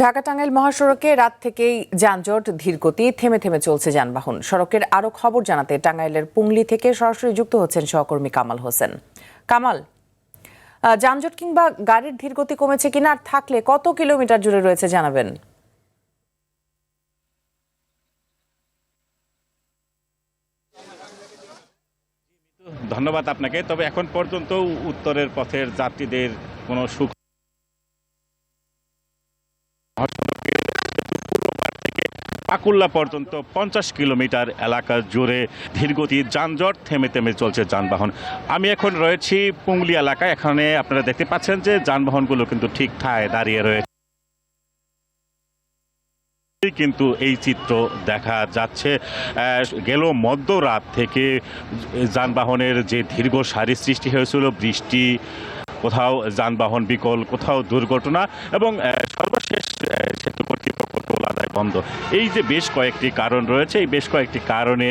ঢাকা টাঙ্গাইল মহাসড়কে রাত থেকেই যানজট ধীরগতি থেমে থেমে চলছে যানবাহন। সড়কের আরো খবর জানাতে টাঙ্গাইলের পুংলি থেকে সরাসরি যুক্ত হচ্ছেন সহকর্মী কামাল হোসেন। কামাল, যানজট কিংবা গাড়ির ধীরগতি কমেছে কিনা, আর থাকলে কত কিলোমিটার জুড়ে রয়েছে জানাবেন। ধন্যবাদ আপনাকে। তবে এখন পর্যন্ত উত্তরের পথের যাত্রীদের কোনো সুখ পাকুল্লা পর্যন্ত 50 কিলোমিটার এলাকা জুড়ে ধীরগতি যানজট, থেমে থেমে চলছে যানবাহন। আমি এখন রয়েছি পুংলি এলাকায়। এখানে আপনারা দেখতে পাচ্ছেন যে যানবাহনগুলো কিন্তু ঠিক ঠায় দাঁড়িয়ে রয়েছে, কিন্তু এই চিত্র দেখা যাচ্ছে। গেল মধ্যরাত থেকে যানবাহনের যে দীর্ঘ সারি সৃষ্টি হয়েছিল, বৃষ্টি, কোথাও যানবাহন বিকল, কোথাও দুর্ঘটনা এবং সর্বশেষ সেতু কর্তৃপক্ষ টোল আদায় বন্ধ। এই যে বেশ কয়েকটি কারণ রয়েছে, এই বেশ কয়েকটি কারণে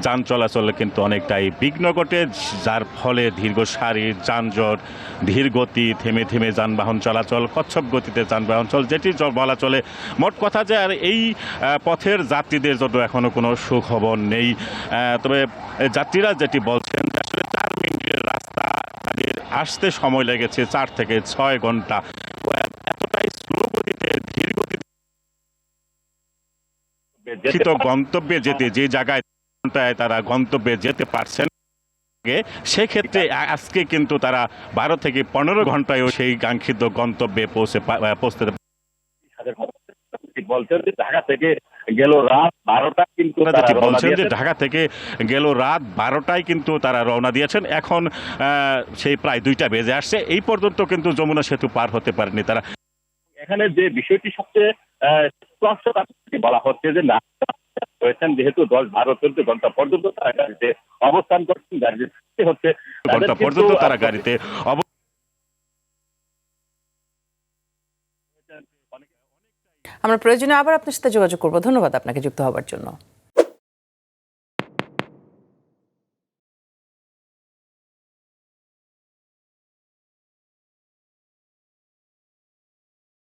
যান চলাচলে কিন্তু অনেকটাই বিঘ্ন ঘটে, যার ফলে দীর্ঘ সারির যানজট, ধীর গতি, থেমে থেমে যানবাহন চলাচল, কচ্ছপ গতিতে যানবাহন চল, যেটি বলা চলে। মোট কথা যে আর এই পথের যাত্রীদের জন্য এখনো কোনো সুখবর নেই। তবে যাত্রীরা যেটি বলছেন, আসলে 4 মিনিটের রাস্তা তাদের আসতে সময় লেগেছে 4 থেকে 6 ঘন্টা। এতটাই স্লো গতিতে, ধীর গতিতে গন্তব্যে যেতে, যে জায়গায় তারা গন্তব্যে যেতে পারছেন, সেক্ষেত্রে আজকে কিন্তু তারা 12 থেকে 15 ঘন্টায়ও সেই কাঙ্ক্ষিত গন্তব্যে পৌঁছতে বলছেন যে ঢাকা থেকে গেল রাত 12টা, কিন্তু বলছেন যে ঢাকা থেকে গেল রাত 12টায় কিন্তু তারা রওনা দিয়েছেন। এখন সেই প্রায় 2টা বেজে আসছে, এই পর্যন্ত কিন্তু যমুনা সেতু পার হতে পারেনি তারা। এখানে যে বিষয়টি সবচেয়ে স্পষ্ট বলা হচ্ছে যে না হয়েছেন, যেহেতু 10-12-14 ঘন্টা পর্যন্ত তারা গাড়িতে অবস্থান করছেন, গাড়িতে হচ্ছে ঘন্টা পর্যন্ত তারা গাড়িতে আমরা প্রয়োজনে আবার আপনার সাথে যোগাযোগ করব। ধন্যবাদ আপনাকে যুক্ত হওয়ার জন্য।